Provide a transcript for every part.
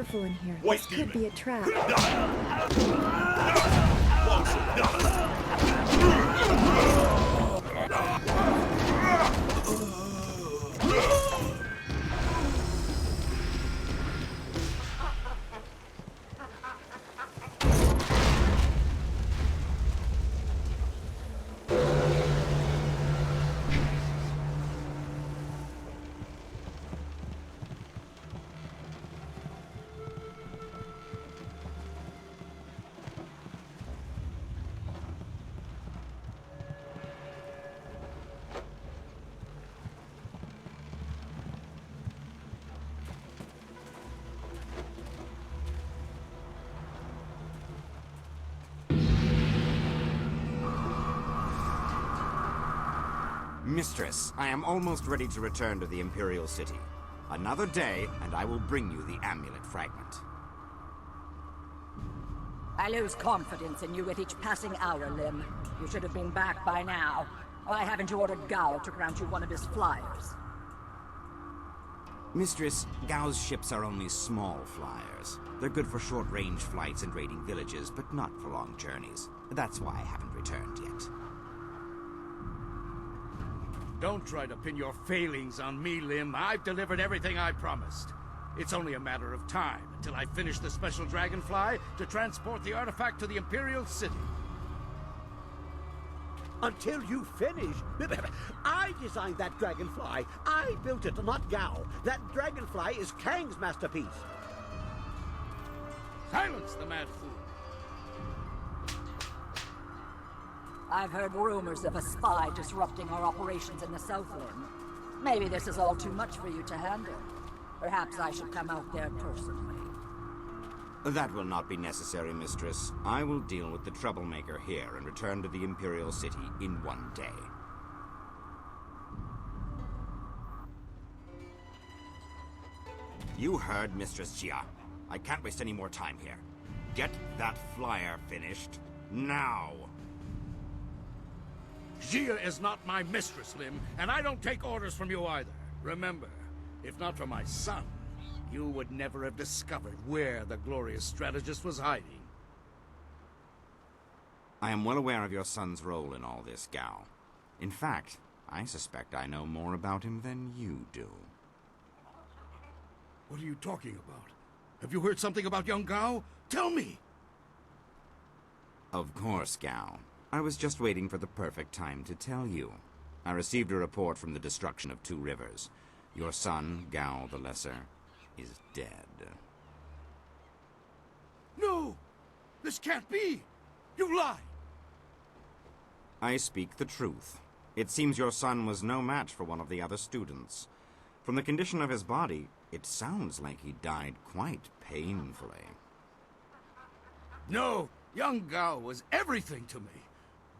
careful in here. This could be a trap. Mistress, I am almost ready to return to the Imperial City. Another day, and I will bring you the amulet fragment. I lose confidence in you with each passing hour, Lim. You should have been back by now. Why haven't you ordered Gao to grant you one of his flyers? Mistress, Gao's ships are only small flyers. They're good for short-range flights and raiding villages, but not for long journeys. That's why I haven't returned yet. Don't try to pin your failings on me, Lim. I've delivered everything I promised. It's only a matter of time until I finish the special dragonfly to transport the artifact to the Imperial City. Until you finish? I designed that dragonfly. I built it, not Gao. That dragonfly is Kang's masterpiece. Silence the mad fool. I've heard rumors of a spy disrupting our operations in the Southland. Maybe this is all too much for you to handle. Perhaps I should come out there personally. That will not be necessary, Mistress. I will deal with the troublemaker here and return to the Imperial City in one day. You heard Mistress Jia. I can't waste any more time here. Get that flyer finished now. Jia is not my mistress, Lim, and I don't take orders from you either. Remember, if not for my son, you would never have discovered where the glorious strategist was hiding. I am well aware of your son's role in all this, Gao. In fact, I suspect I know more about him than you do. What are you talking about? Have you heard something about young Gao? Tell me! Of course, Gao. I was just waiting for the perfect time to tell you. I received a report from the destruction of 2 rivers. Your son, Gao the Lesser, is dead. No! This can't be! You lie! I speak the truth. It seems your son was no match for one of the other students. From the condition of his body, it sounds like he died quite painfully. No! Young Gao was everything to me.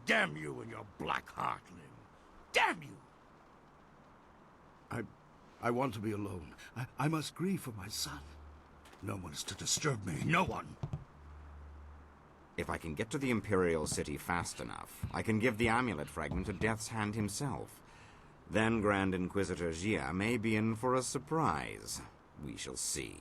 Damn you and your black heart, Lim. Damn you! I want to be alone. I must grieve for my son. No one is to disturb me. No one! If I can get to the Imperial City fast enough, I can give the amulet fragment to Death's Hand himself. Then Grand Inquisitor Jia may be in for a surprise. We shall see.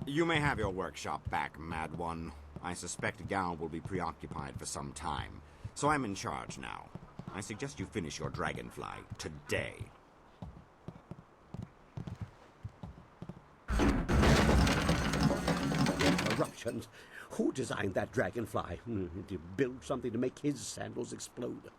You may have your workshop back, Mad One. I suspect Gao will be preoccupied for some time, so I'm in charge now. I suggest you finish your dragonfly today. Eruptions? Who designed that dragonfly? To build something to make his sandals explode.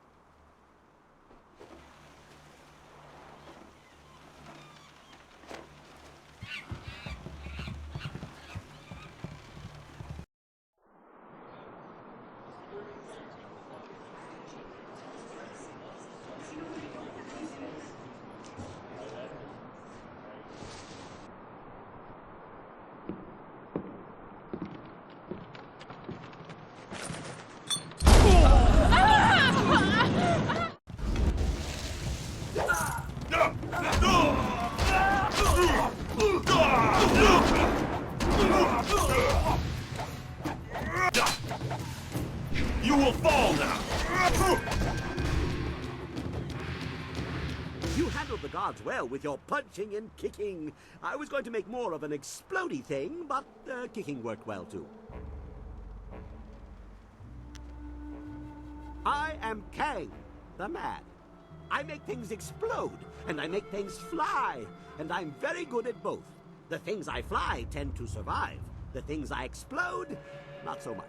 You will fall now! You handled the gods well with your punching and kicking. I was going to make more of an explodey thing, but kicking worked well too. I am Kang, the man. I make things explode, and I make things fly, and I'm very good at both. The things I fly tend to survive. The things I explode, not so much.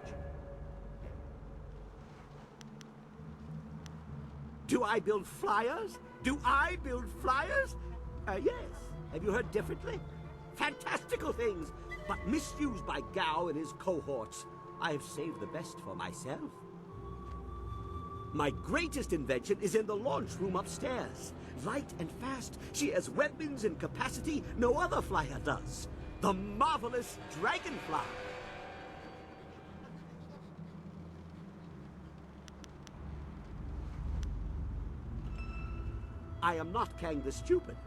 Do I build flyers? Do I build flyers? Yes. Have you heard differently? Fantastical things, but misused by Gao and his cohorts. I have saved the best for myself. My greatest invention is in the launch room upstairs. Light and fast, she has weapons and capacity no other flyer does. The marvelous Dragonfly. I am not Kang the Stupid.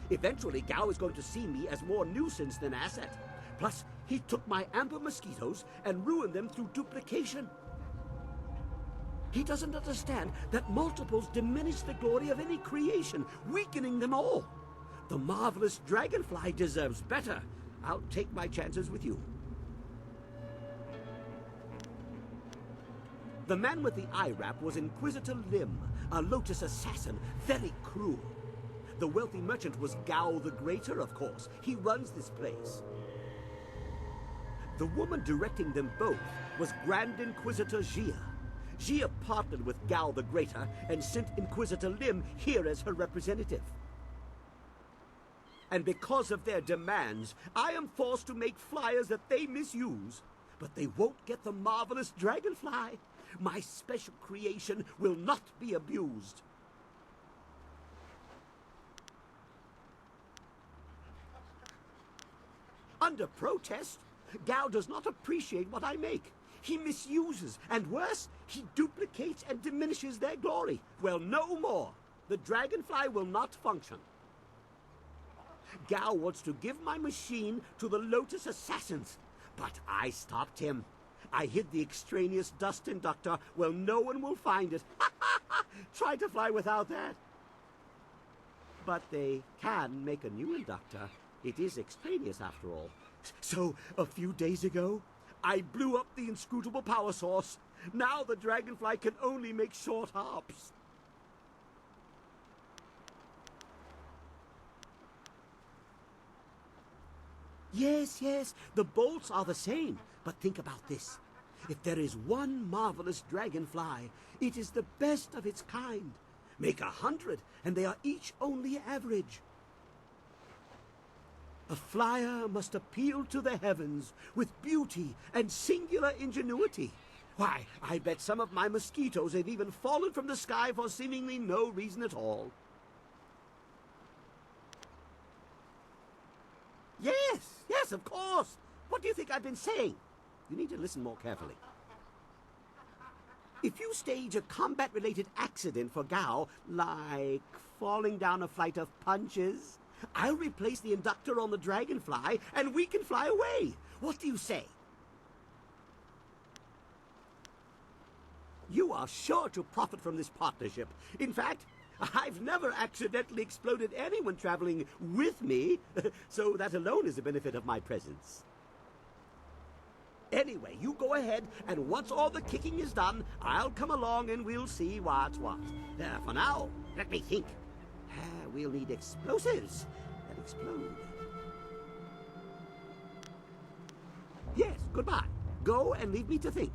Eventually, Gao is going to see me as more nuisance than asset. Plus, he took my amber mosquitoes and ruined them through duplication. He doesn't understand that multiples diminish the glory of any creation, weakening them all. The marvelous Dragonfly deserves better. I'll take my chances with you. The man with the eye wrap was Inquisitor Lim, a Lotus assassin, very cruel. The wealthy merchant was Gao the Greater, of course. He runs this place. The woman directing them both was Grand Inquisitor Jia. Jia partnered with Gao the Greater and sent Inquisitor Lim here as her representative. And because of their demands, I am forced to make flyers that they misuse. But they won't get the marvelous Dragonfly. My special creation will not be abused. Under protest, Gao does not appreciate what I make. He misuses, and worse, he duplicates and diminishes their glory. Well, no more. The Dragonfly will not function. Gao wants to give my machine to the Lotus assassins, but I stopped him. I hid the extraneous dust inductor where no one will find it. Try to fly without that. But they can make a new inductor. It is extraneous after all. So, a few days ago, I blew up the inscrutable power source. Now the Dragonfly can only make short hops. Yes, the bolts are the same. But think about this. If there is one marvelous Dragonfly, it is the best of its kind. Make 100, and they are each only average. A flyer must appeal to the heavens with beauty and singular ingenuity. Why, I bet some of my mosquitoes have even fallen from the sky for seemingly no reason at all. Yes, of course. What do you think I've been saying? You need to listen more carefully. If you stage a combat-related accident for Gao, like falling down a flight of punches, I'll replace the inductor on the Dragonfly, and we can fly away. What do you say? You are sure to profit from this partnership. In fact, I've never accidentally exploded anyone traveling with me, so that alone is a benefit of my presence. Anyway, you go ahead, and once all the kicking is done, I'll come along and we'll see what's what. For now, let me think. We'll need explosives that explode. Yes, goodbye. Go and leave me to think.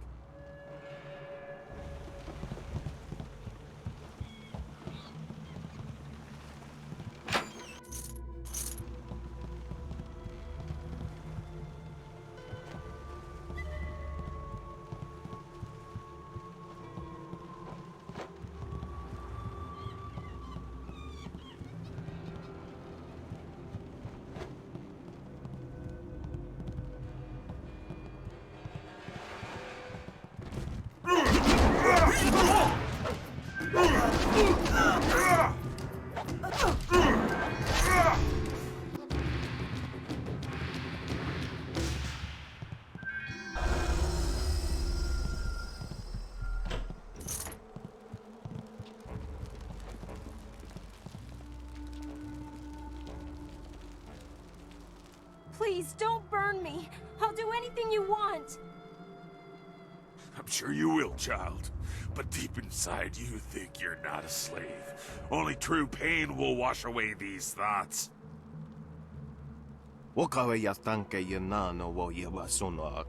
Please, don't burn me. I'll do anything you want. I'm sure you will, child. But deep inside, you think you're not a slave. Only true pain will wash away these thoughts. Wakawe ya tanke ya nano wo ya wasonak.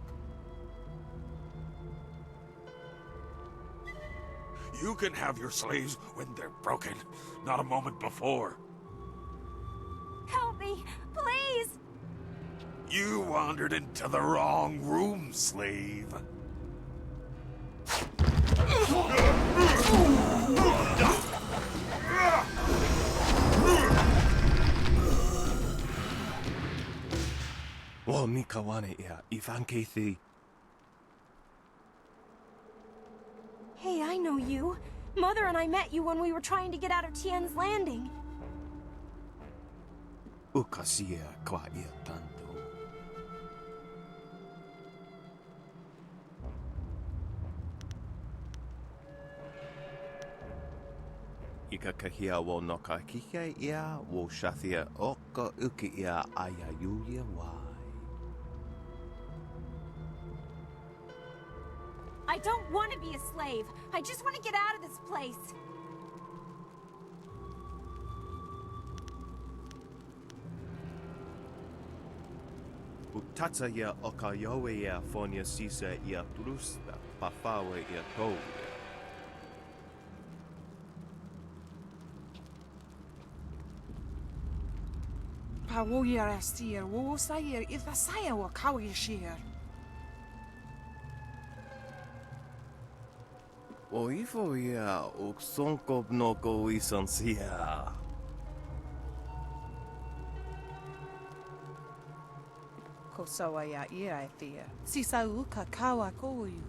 You can have your slaves when they're broken, not a moment before. Help me, please! You wandered into the wrong room, slave. Wo mikawane ya ifankethi. Hey, I know you. Mother and I met you when we were trying to get out of Tien's Landing. Ukasia kwa ia tanto. Ikakahia wo noka kike ia wo shathia oka uki ia ayayuya wai. I don't want to be a slave. I just want to get out of this place. Utata ia oka yowe ia fonia sisa ia trusta pafawe ia toia. Pawoyar astir, wo sayer ithasaya wa kawishir. O ifo ia o sonko noko isansia. Kosawa ya ia ithia. Sisa uka kawa koyu.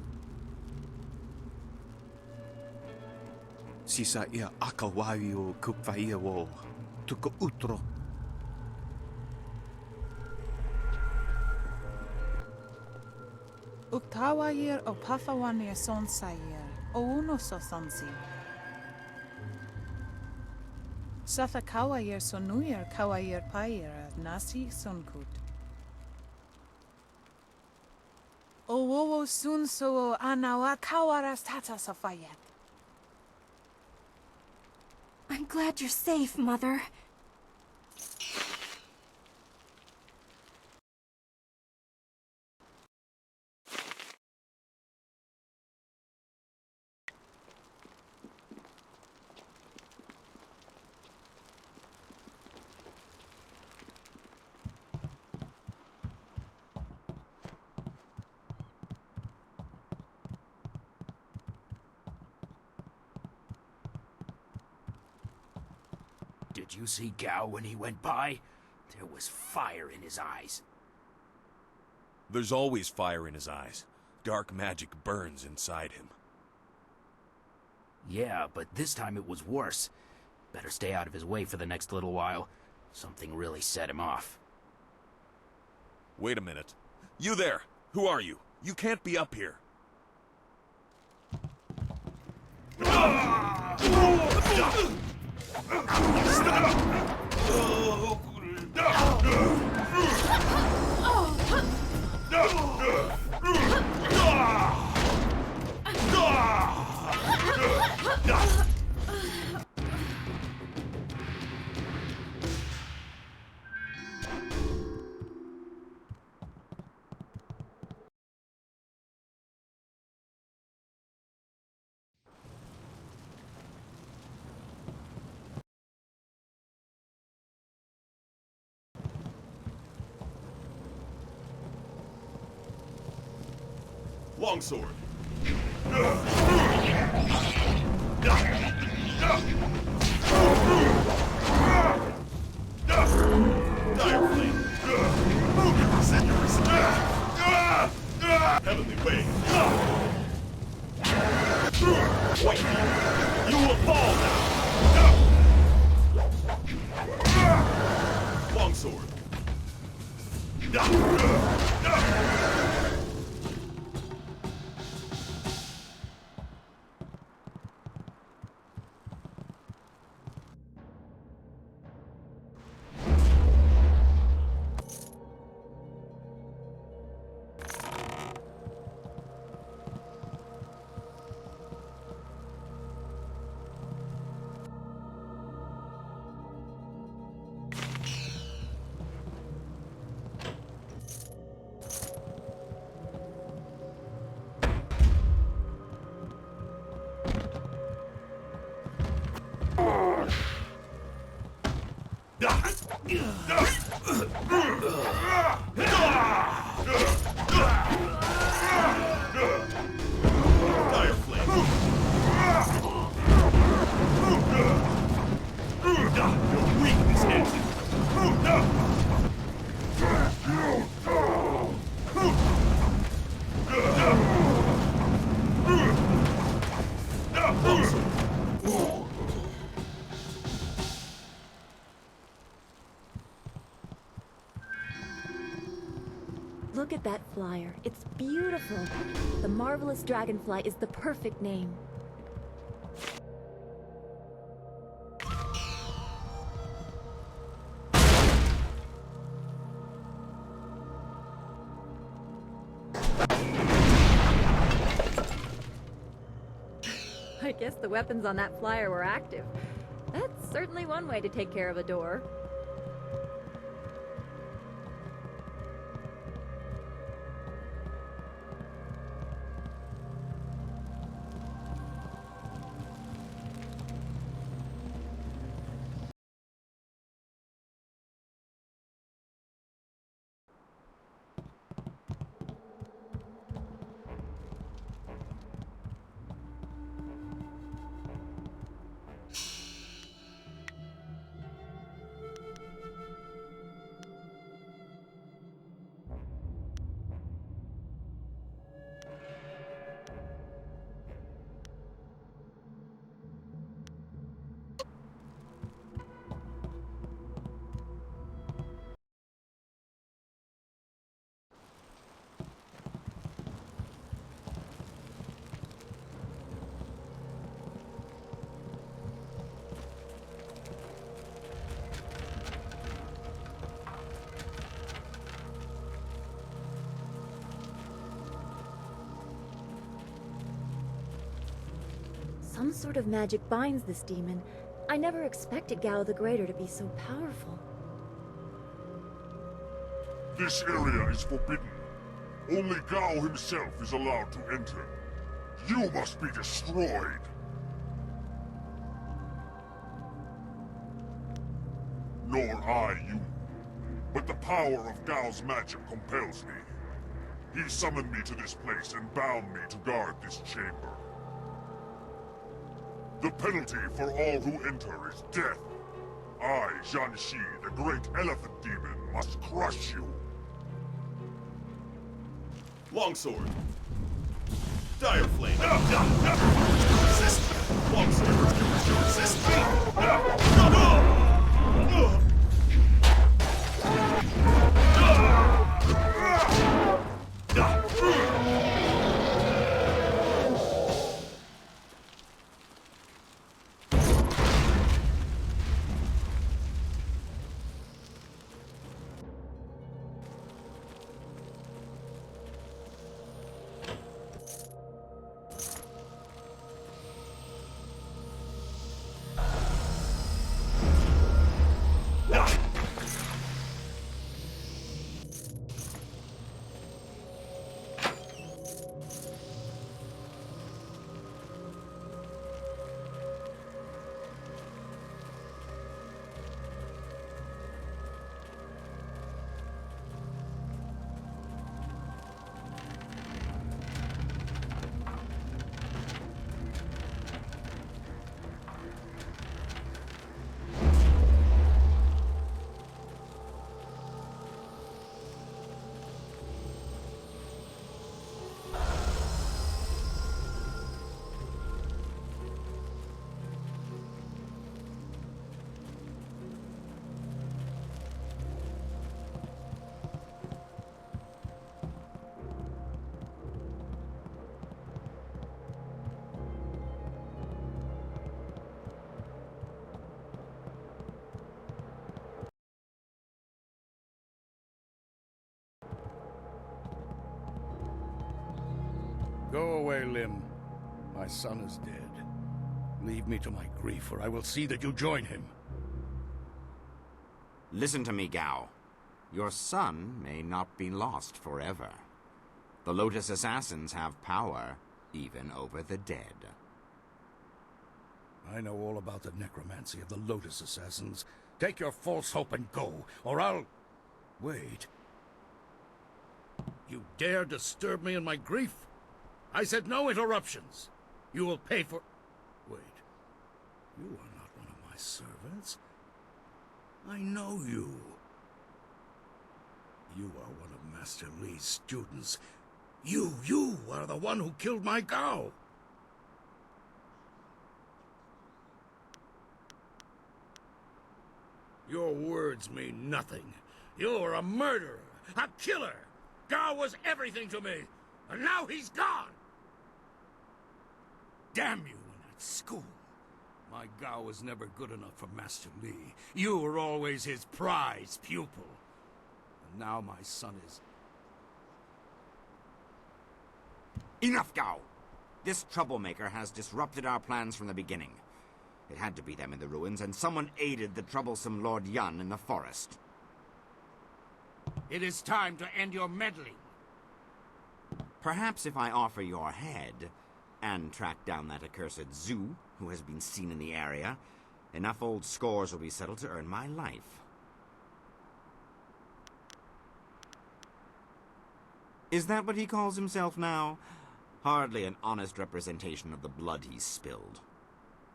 Sisa ia akawawi o kupfaia wo. Tuko utro. Uktawa yer o pafawane son sayer. O uno so sonsi. Satha kawa yer sonuyer kawa yer payer nasi sonkut. O wowo sun so anawa kawaras tata safayet. I'm glad you're safe, Mother. Did you see Gao when he went by? There was fire in his eyes. There's always fire in his eyes. Dark magic burns inside him. Yeah, but this time it was worse. Better stay out of his way for the next little while. Something really set him off. Wait a minute. You there! Who are you? You can't be up here. Longsword. Dire Flame. Heavenly Wave. White Beam. You will fall now. Longsword. Dire flame. Your weakness ends it. Look at that flyer. It's beautiful. The Marvelous Dragonfly is the perfect name. I guess the weapons on that flyer were active. That's certainly one way to take care of a door. Some sort of magic binds this demon. I never expected Gao the Greater to be so powerful. This area is forbidden. Only Gao himself is allowed to enter. You must be destroyed. Nor I you. But the power of Gao's magic compels me. He summoned me to this place and bound me to guard this chamber. The penalty for all who enter is death. I, Jianxi, the great elephant demon, must crush you. Longsword. Dire flame. Resist. Longsword. Resist me. Go away, Lim. My son is dead. Leave me to my grief, or I will see that you join him. Listen to me, Gao. Your son may not be lost forever. The Lotus Assassins have power, even over the dead. I know all about the necromancy of the Lotus Assassins. Take your false hope and go, or I'll... Wait. You dare disturb me in my grief? I said no interruptions. You will pay for... Wait. You are not one of my servants. I know you. You are one of Master Li's students. You are the one who killed my Gao. Your words mean nothing. You're a murderer, a killer. Gao was everything to me, and now he's gone. Damn you and that school. My Gao was never good enough for Master Li. You were always his prize pupil. And now my son is... Enough, Gao! This troublemaker has disrupted our plans from the beginning. It had to be them in the ruins, and someone aided the troublesome Lord Yun in the forest. It is time to end your meddling. Perhaps if I offer your head, and track down that accursed Zhu, who has been seen in the area, enough old scores will be settled to earn my life. Is that what he calls himself now? Hardly an honest representation of the blood he's spilled.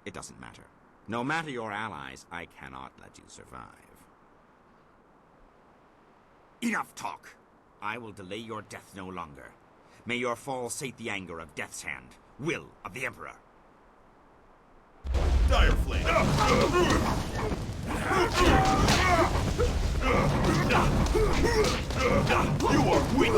It doesn't matter. No matter your allies, I cannot let you survive. Enough talk! I will delay your death no longer. May your fall sate the anger of Death's Hand, will of the Emperor. Dire flame. You are weak.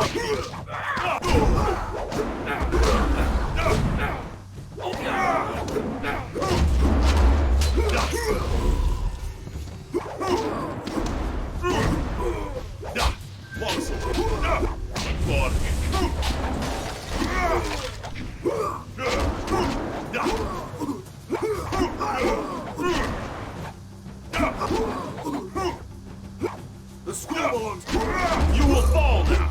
The school belongs to you. You will fall now.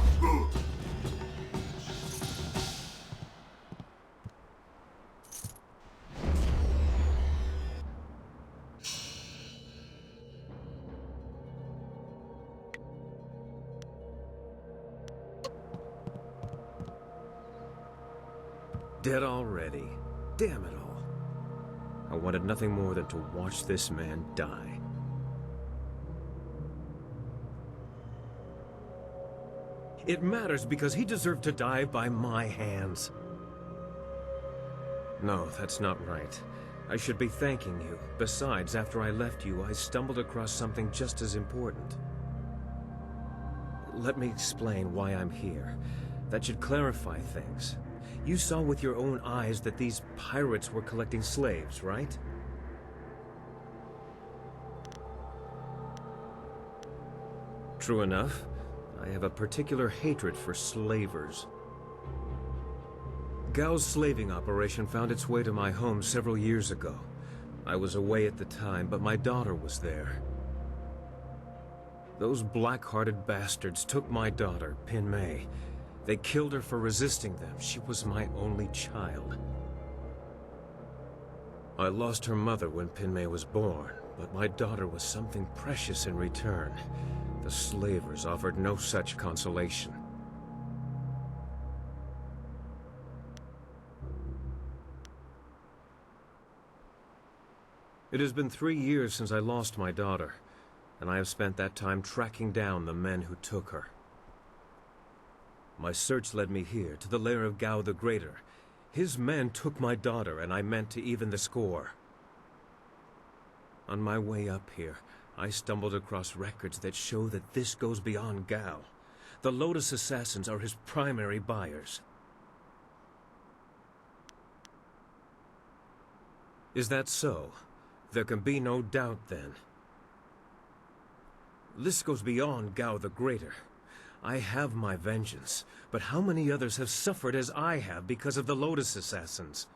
Dead already. Damn it all. I wanted nothing more than to watch this man die. It matters because he deserved to die by my hands. No, that's not right. I should be thanking you. Besides, after I left you, I stumbled across something just as important. Let me explain why I'm here. That should clarify things. You saw with your own eyes that these pirates were collecting slaves, right? True enough. I have a particular hatred for slavers. Gao's slaving operation found its way to my home several years ago. I was away at the time, but my daughter was there. Those black-hearted bastards took my daughter, Pin Mei. They killed her for resisting them. She was my only child. I lost her mother when Pin Mei was born, but my daughter was something precious in return. The slavers offered no such consolation. It has been 3 years since I lost my daughter, and I have spent that time tracking down the men who took her. My search led me here, to the lair of Gao the Greater. His men took my daughter, and I meant to even the score. On my way up here, I stumbled across records that show that this goes beyond Gao. The Lotus Assassins are his primary buyers. Is that so? There can be no doubt then. This goes beyond Gao the Greater. I have my vengeance, but how many others have suffered as I have because of the Lotus Assassins?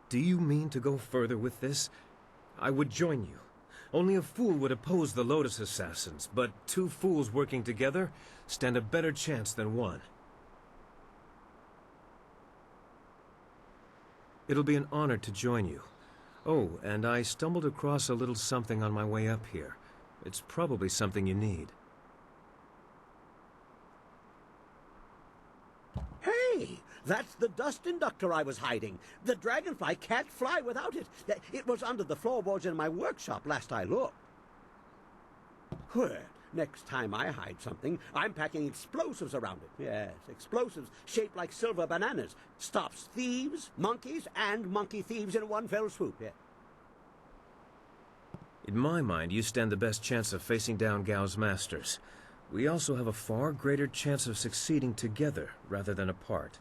Do you mean to go further with this? I would join you. Only a fool would oppose the Lotus Assassins, but 2 fools working together stand a better chance than one. It'll be an honor to join you. Oh, and I stumbled across a little something on my way up here. It's probably something you need. That's the dust inductor I was hiding. The dragonfly can't fly without it. It was under the floorboards in my workshop last I looked. Well, next time I hide something, I'm packing explosives around it. Yes, explosives shaped like silver bananas. Stops thieves, monkeys, and monkey thieves in one fell swoop. Yeah. In my mind, you stand the best chance of facing down Gao's masters. We also have a far greater chance of succeeding together rather than apart.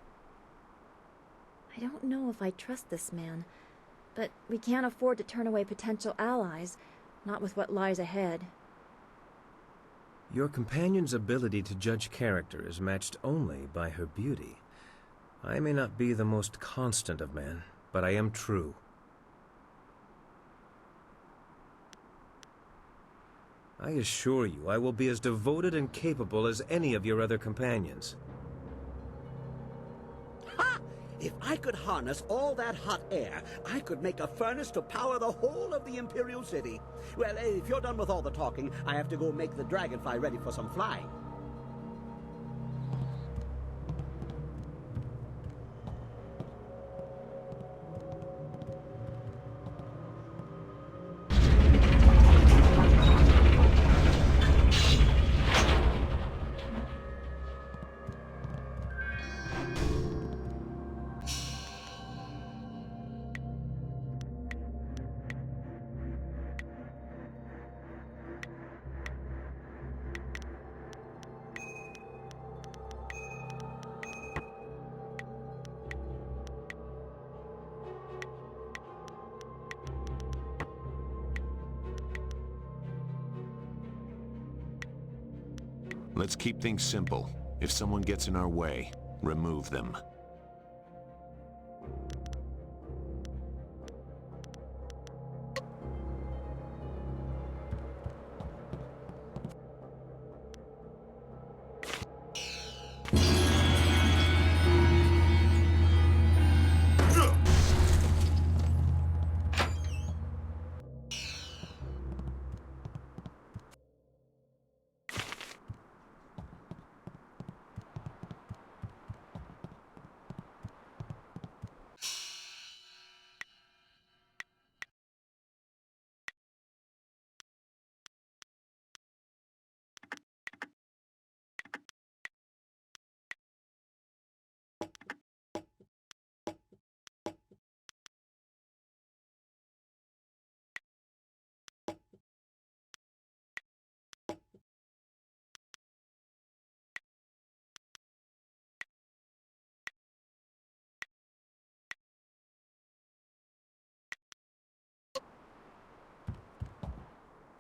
I don't know if I trust this man, but we can't afford to turn away potential allies, not with what lies ahead. Your companion's ability to judge character is matched only by her beauty. I may not be the most constant of men, but I am true. I assure you, I will be as devoted and capable as any of your other companions. Ha! If I could harness all that hot air, I could make a furnace to power the whole of the Imperial City. Well, if you're done with all the talking, I have to go make the dragonfly ready for some flying. Let's keep things simple. If someone gets in our way, remove them.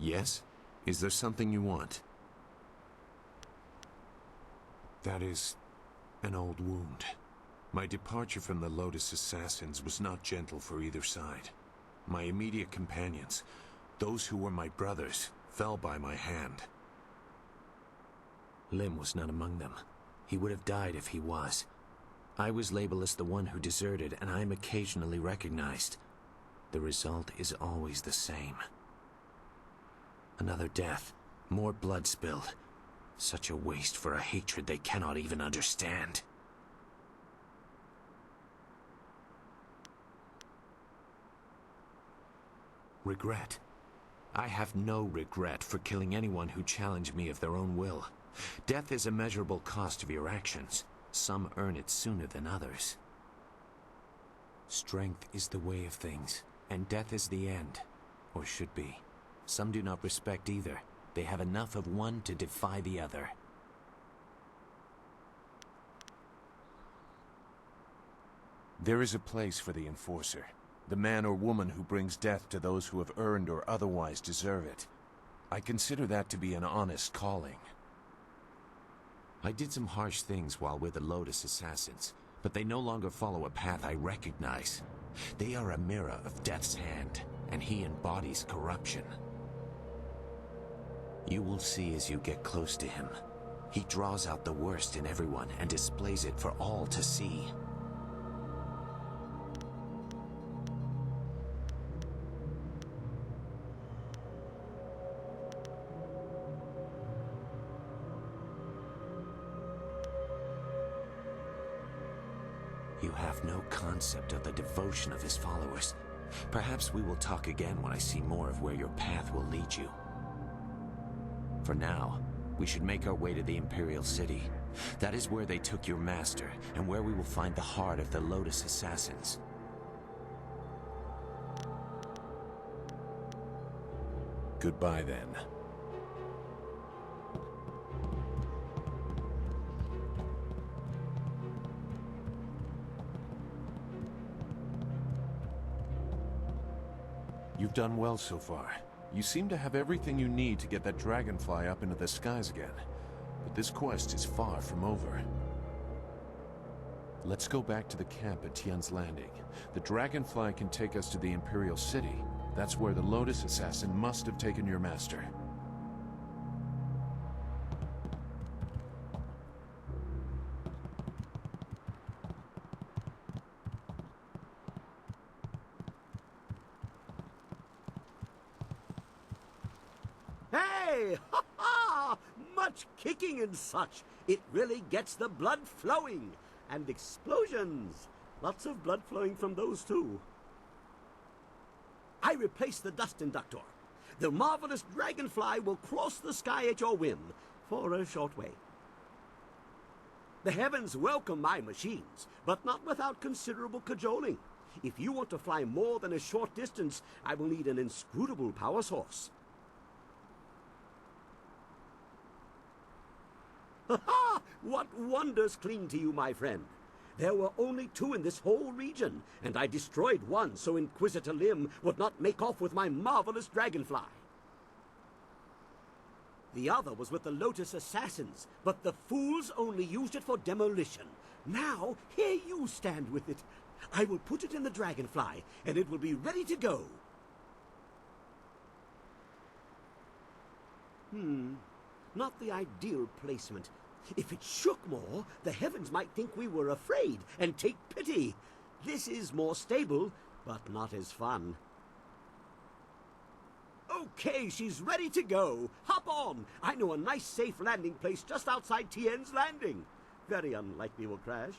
Yes? Is there something you want? That is an old wound. My departure from the Lotus Assassins was not gentle for either side. My immediate companions, those who were my brothers, fell by my hand. Lim was not among them. He would have died if he was. I was labeled as the one who deserted, and I am occasionally recognized. The result is always the same. Another death, more blood spilled. Such a waste for a hatred they cannot even understand. Regret. I have no regret for killing anyone who challenged me of their own will. Death is a measurable cost of your actions. Some earn it sooner than others. Strength is the way of things, and death is the end, or should be. Some do not respect either. They have enough of one to defy the other. There is a place for the Enforcer. The man or woman who brings death to those who have earned or otherwise deserve it. I consider that to be an honest calling. I did some harsh things while with the Lotus Assassins, but they no longer follow a path I recognize. They are a mirror of Death's hand, and he embodies corruption. You will see as you get close to him. He draws out the worst in everyone and displays it for all to see. You have no concept of the devotion of his followers. Perhaps we will talk again when I see more of where your path will lead you. For now, we should make our way to the Imperial City. That is where they took your master, and where we will find the heart of the Lotus Assassins. Goodbye, then. You've done well so far. You seem to have everything you need to get that dragonfly up into the skies again. But this quest is far from over. Let's go back to the camp at Tien's Landing. The dragonfly can take us to the Imperial City. That's where the Lotus Assassin must have taken your master. Hey! Ha ha! Much kicking and such. It really gets the blood flowing. And explosions. Lots of blood flowing from those too. I replaced the dust inductor. The marvelous dragonfly will cross the sky at your whim, for a short way. The heavens welcome my machines, but not without considerable cajoling. If you want to fly more than a short distance, I will need an inscrutable power source. Ha ha! What wonders cling to you, my friend? There were only 2 in this whole region, and I destroyed one so Inquisitor Lim would not make off with my marvelous dragonfly. The other was with the Lotus Assassins, but the fools only used it for demolition. Now, here you stand with it. I will put it in the dragonfly, and it will be ready to go. Not the ideal placement. If it shook more, the heavens might think we were afraid and take pity. This is more stable, but not as fun. Okay, she's ready to go. Hop on. I know a nice safe landing place just outside Tien's Landing. Very unlikely we'll crash.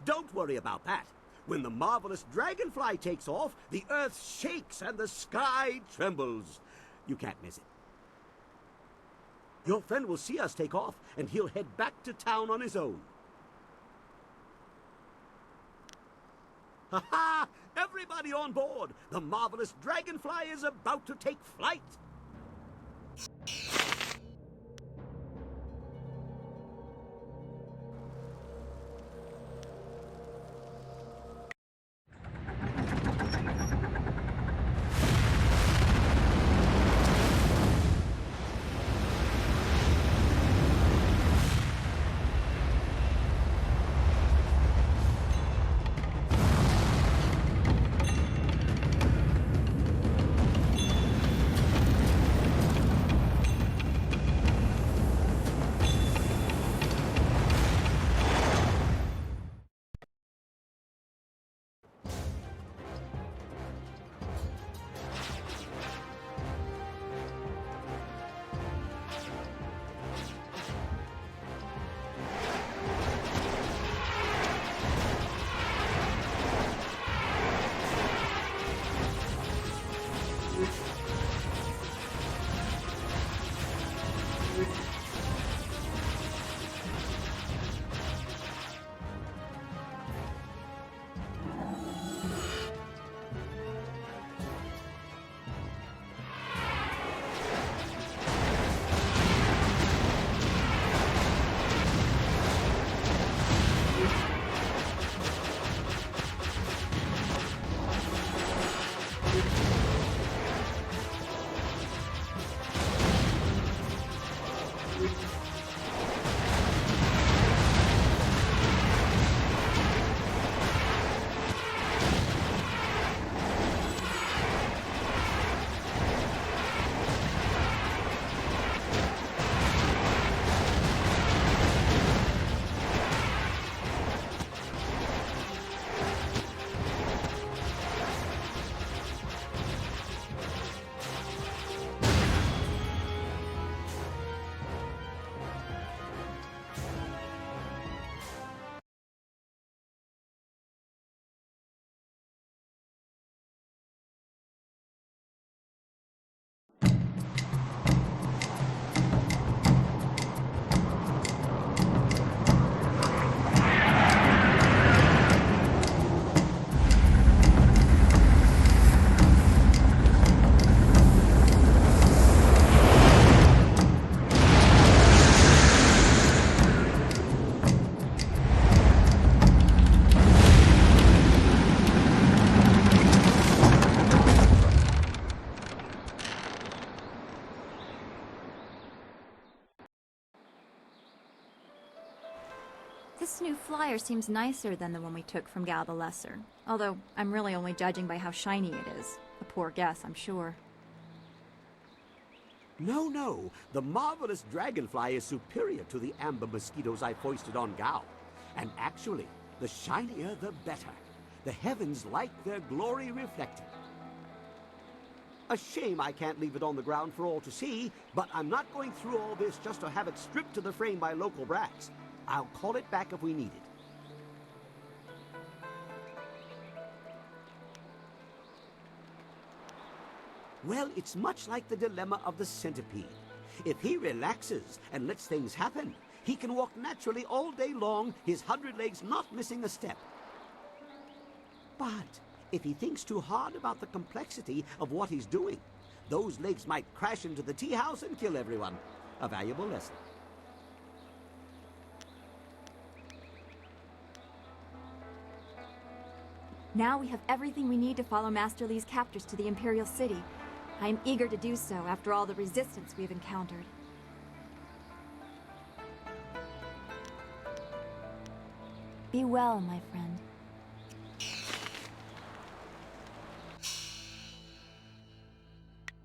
Don't worry about that. When the marvelous dragonfly takes off, the earth shakes and the sky trembles. You can't miss it. Your friend will see us take off, and he'll head back to town on his own. Ha ha! Everybody on board! The marvelous dragonfly is about to take flight! flyer seems nicer than the one we took from Gal the Lesser. Although, I'm really only judging by how shiny it is. A poor guess, I'm sure. No, no. The marvelous dragonfly is superior to the amber mosquitoes I foisted on Gao. And actually, the shinier the better. The heavens like their glory reflected. A shame I can't leave it on the ground for all to see, but I'm not going through all this just to have it stripped to the frame by local brats. I'll call it back if we need it. Well, it's much like the dilemma of the centipede. If he relaxes and lets things happen, he can walk naturally all day long, his 100 legs not missing a step. But if he thinks too hard about the complexity of what he's doing, those legs might crash into the tea house and kill everyone. A valuable lesson. Now we have everything we need to follow Master Li's captors to the Imperial City. I am eager to do so after all the resistance we've encountered. Be well, my friend.